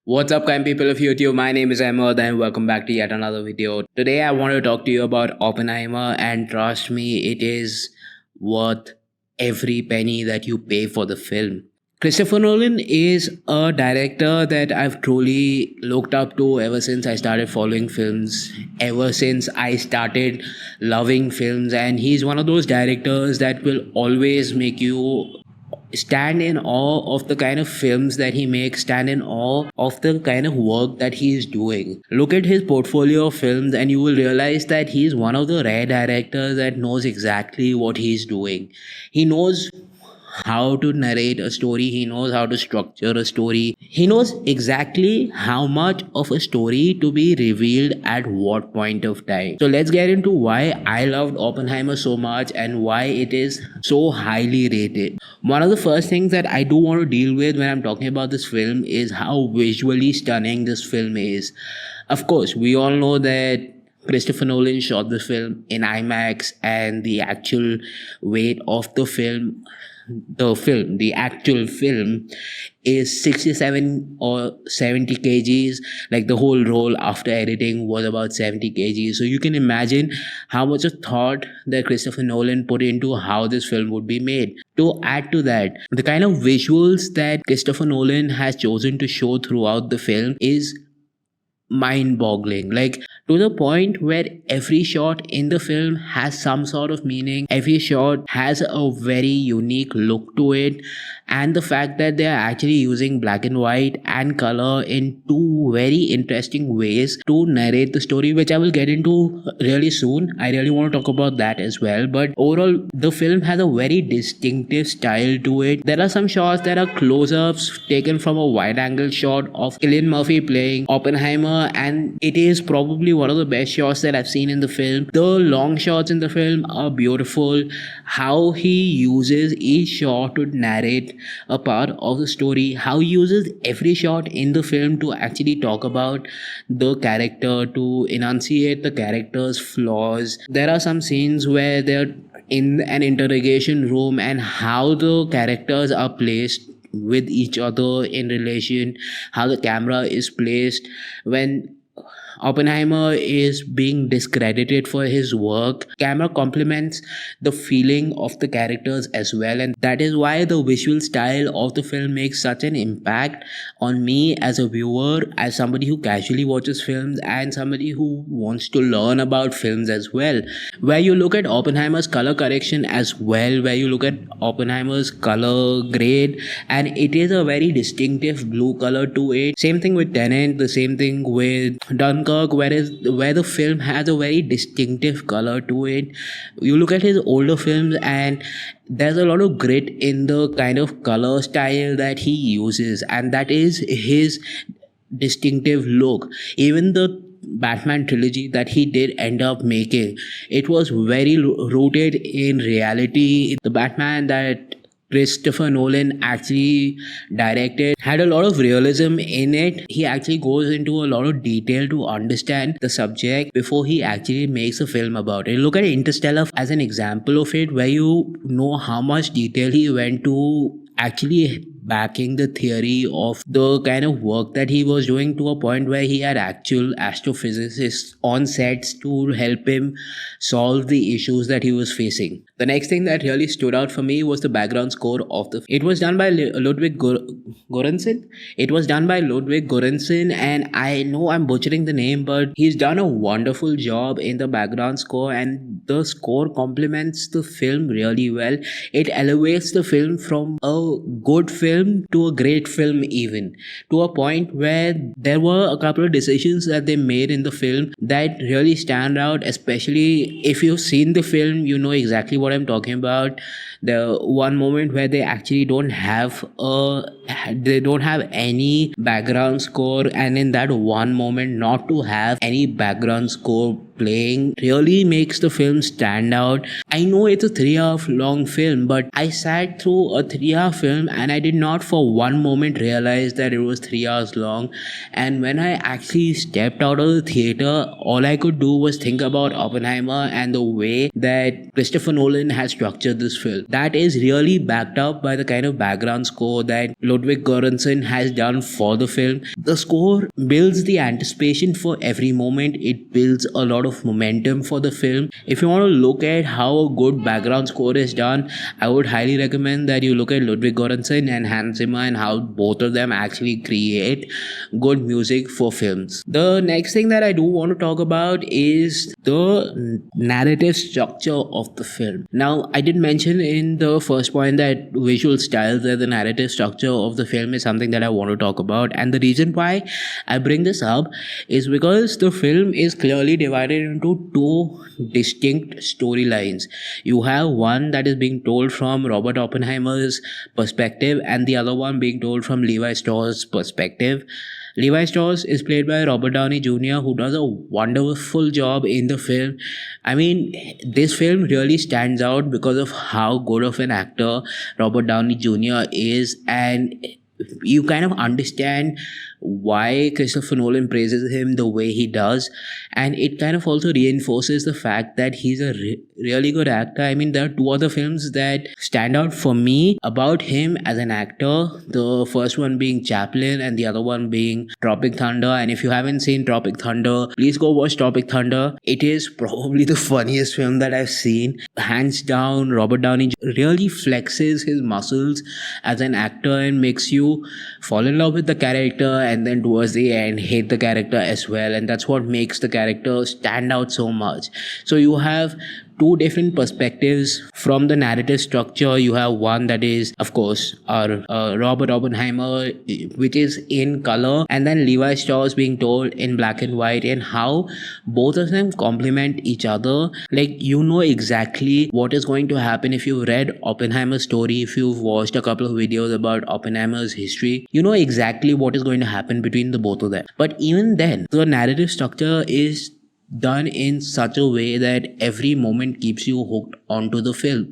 What's up, kind people of YouTube? My name is Ahmed and welcome back to yet another video. Today, I want to talk to you about Oppenheimer, and trust me, it is worth every penny that you pay for the film. Christopher Nolan is a director that I've truly looked up to ever since I started following films, ever since I started loving films, and he's one of those directors that will always make you stand in awe of the kind of films that he makes, stand in awe of the kind of work that he is doing. Look at his portfolio of films, and you will realize that he's one of the rare directors that knows exactly what he's doing. He knows how to narrate a story, he knows how to structure a story, he knows exactly how much of a story to be revealed at what point of time. So let's get into why I loved Oppenheimer so much and why it is so highly rated. One of the first things that I do want to deal with when I'm talking about this film is how visually stunning this film is. Of course, we all know that Christopher Nolan shot the film in IMAX, and the actual weight of the actual film is 67 or 70 kgs. Like, the whole roll after editing was about 70 kgs. So you can imagine how much of thought that Christopher Nolan put into how this film would be made. To add to that, the kind of visuals that Christopher Nolan has chosen to show throughout the film is mind boggling, like to the point where every shot in the film has some sort of meaning, every shot has a very unique look to it, and the fact that they are actually using black and white and color in two very interesting ways to narrate the story, which I will get into really soon. I really want to talk about that as well. But overall, the film has a very distinctive style to it. There are some shots that are close-ups taken from a wide angle shot of Killian Murphy playing Oppenheimer, and it is probably one of the best shots that I've seen in the film. The long shots in the film are beautiful. How he uses each shot to narrate a part of the story, how he uses every shot in the film to actually talk about the character, to enunciate the character's flaws. There are some scenes where they're in an interrogation room, and how the characters are placed with each other in relation, how the camera is placed when Oppenheimer is being discredited for his work. Camera complements the feeling of the characters as well, and that is why the visual style of the film makes such an impact on me as a viewer, as somebody who casually watches films and somebody who wants to learn about films as well. Where you look at Oppenheimer's color correction as well, where you look at Oppenheimer's color grade, and it is a very distinctive blue color to it. Same thing with Tenet, the same thing with Dunkirk, where the film has a very distinctive color to it. You look at his older films, and there's a lot of grit in the kind of color style that he uses, and that is his distinctive look. Even the Batman trilogy that he did end up making, it was very rooted in reality. The Batman that Christopher Nolan actually directed had a lot of realism in it. He actually goes into a lot of detail to understand the subject before he actually makes a film about it. Look at Interstellar as an example of it, where you know how much detail he went to actually backing the theory of the kind of work that he was doing, to a point where he had actual astrophysicists on sets to help him solve the issues that he was facing. The next thing that really stood out for me was the background score of the. It was done by Ludwig Göransson. It was done by Ludwig Göransson, and I know I'm butchering the name, but he's done a wonderful job in the background score, and the score complements the film really well. It elevates the film from a good film to a great film, even to a point where there were a couple of decisions that they made in the film that really stand out. Especially if you've seen the film, you know exactly what I'm talking about. The one moment where they actually don't have any background score, and in that one moment not to have any background score playing really makes the film stand out. I know it's a 3 hour long film, but I sat through a 3 hour film and I did not for one moment realize that it was 3 hours long. And when I actually stepped out of the theater, all I could do was think about Oppenheimer and the way that Christopher Nolan has structured this film. That is really backed up by the kind of background score that Ludwig Göransson has done for the film. The score builds the anticipation for every moment. It builds a lot of momentum for the film. If you want to look at how a good background score is done, I would highly recommend that you look at Ludwig Göransson and Hans Zimmer and how both of them actually create good music for films. The next thing that I do want to talk about is the narrative structure of the film. Now, I did mention in the first point that visual styles and the narrative structure of the film is something that I want to talk about. And the reason why I bring this up is because the film is clearly divided into two distinct storylines. You have one that is being told from Robert Oppenheimer's perspective and the other one being told from Levi Strauss' perspective. Levi Strauss is played by Robert Downey Jr., who does a wonderful job in the film. I mean, this film really stands out because of how good of an actor Robert Downey Jr. is, and you kind of understand why Christopher Nolan praises him the way he does, and it kind of also reinforces the fact that he's a really good actor. I mean, there are two other films that stand out for me about him as an actor, the first one being Chaplin and the other one being Tropic Thunder. And if you haven't seen Tropic Thunder, please go watch Tropic Thunder. It is probably the funniest film that I've seen. Hands down, Robert Downey really flexes his muscles as an actor and makes you fall in love with the character, and then towards the end hate the character as well, and that's what makes the character stand out so much. So you have two different perspectives from the narrative structure. You have one that is, of course, our Robert Oppenheimer, which is in color, and then Levi Strauss being told in black and white, and how both of them complement each other. Like, you know exactly what is going to happen if you've read Oppenheimer's story, if you've watched a couple of videos about Oppenheimer's history, you know exactly what is going to happen between the both of them. But even then, the narrative structure is done in such a way that every moment keeps you hooked onto the film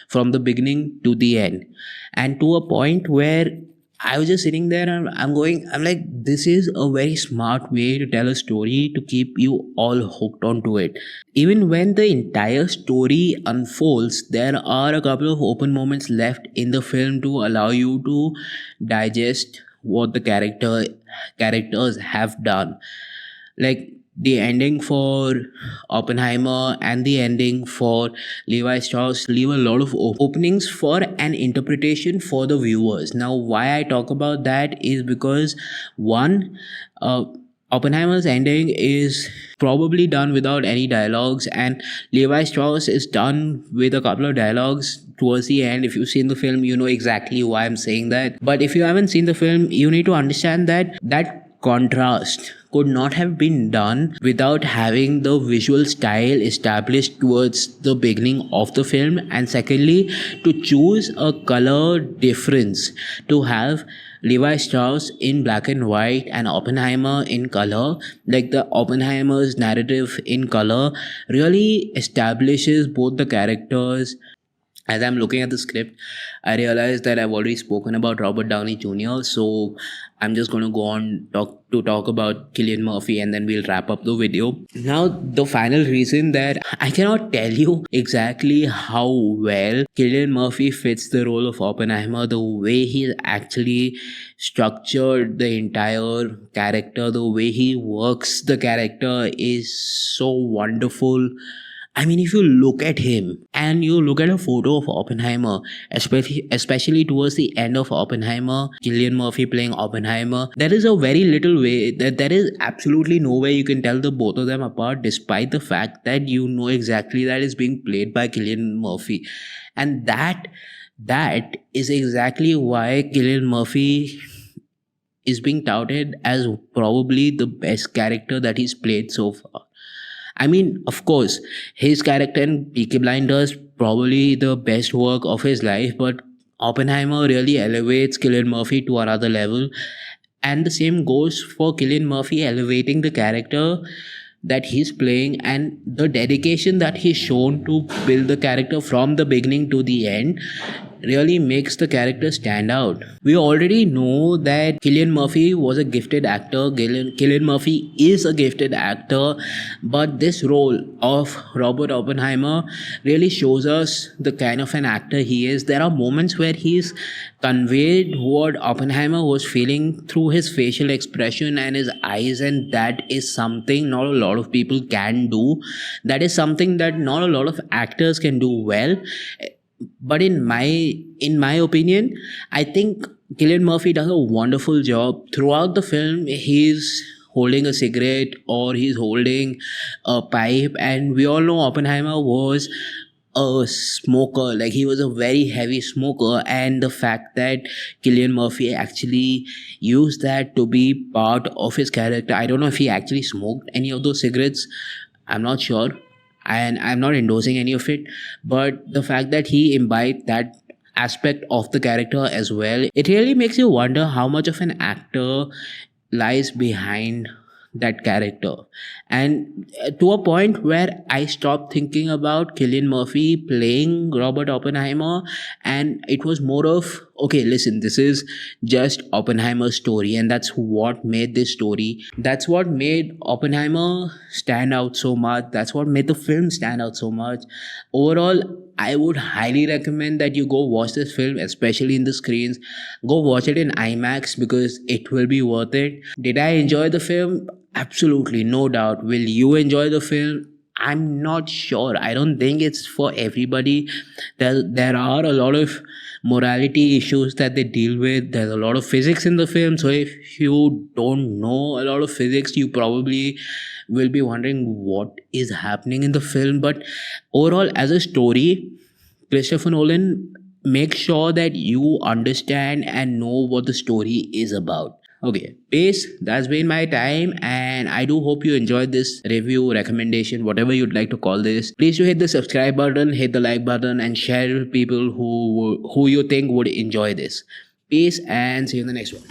from the beginning to the end, and to a point where I was just sitting there and I'm like, this is a very smart way to tell a story to keep you all hooked onto it. Even when the entire story unfolds, there are a couple of open moments left in the film to allow you to digest what the characters have done. Like, the ending for Oppenheimer and the ending for Levi Strauss leave a lot of openings for an interpretation for the viewers. Now, why I talk about that is because, one, Oppenheimer's ending is probably done without any dialogues, and Levi Strauss is done with a couple of dialogues towards the end. If you've seen the film, you know exactly why I'm saying that. But if you haven't seen the film, you need to understand that contrast could not have been done without having the visual style established towards the beginning of the film, and secondly, to choose a color difference, to have Levi Strauss in black and white and Oppenheimer in color. Like, the Oppenheimer's narrative in color really establishes both the characters. As I'm looking at the script, I realized that I've already spoken about Robert Downey Jr., so I'm just going to go on talk about Killian Murphy, and then we'll wrap up the video. Now, the final reason that I cannot tell you exactly how well Killian Murphy fits the role of Oppenheimer, the way he actually structured the entire character, the way he works the character is so wonderful. I mean, if you look at him and you look at a photo of Oppenheimer, especially towards the end of Oppenheimer, Cillian Murphy playing Oppenheimer, there is a very little way that there is absolutely no way you can tell the both of them apart, despite the fact that you know exactly that is being played by Cillian Murphy. And that is exactly why Cillian Murphy is being touted as probably the best character that he's played so far. I mean, of course, his character in Peaky Blinders probably the best work of his life, but Oppenheimer really elevates Cillian Murphy to another level. And the same goes for Cillian Murphy elevating the character that he's playing and the dedication that he's shown to build the character from the beginning to the end really makes the character stand out. We already know that Killian Murphy was a gifted actor. Killian Murphy is a gifted actor, but this role of Robert Oppenheimer really shows us the kind of an actor he is. There are moments where he's conveyed what Oppenheimer was feeling through his facial expression and his eyes, and that is something not a lot of people can do. That is something that not a lot of actors can do well. But in my opinion, I think Killian Murphy does a wonderful job throughout the film. He's holding a cigarette or he's holding a pipe, and we all know Oppenheimer was a smoker. Like, he was a very heavy smoker, and the fact that Killian Murphy actually used that to be part of his character. I don't know if he actually smoked any of those cigarettes, I'm not sure, and I'm not endorsing any of it, but the fact that he imbibed that aspect of the character as well, it really makes you wonder how much of an actor lies behind that character. And to a point where I stopped thinking about Killian Murphy playing Robert Oppenheimer, and it was more of, okay, listen, this is just Oppenheimer's story, and that's what made this story, that's what made Oppenheimer stand out so much, that's what made the film stand out so much. Overall, I would highly recommend that you go watch this film, especially in the screens. Go watch it in IMAX because it will be worth it. Did I enjoy the film? Absolutely, no doubt. Will you enjoy the film? I'm not sure. I don't think it's for everybody. There are a lot of morality issues that they deal with. There's a lot of physics in the film. So if you don't know a lot of physics, you probably will be wondering what is happening in the film. But overall, as a story, Christopher Nolan makes sure that you understand and know what the story is about. Okay, peace. That's been my time, and I do hope you enjoyed this review, recommendation, whatever you'd like to call this. Please do hit the subscribe button, hit the like button, and share with people who you think would enjoy this. Peace, and see you in the next one.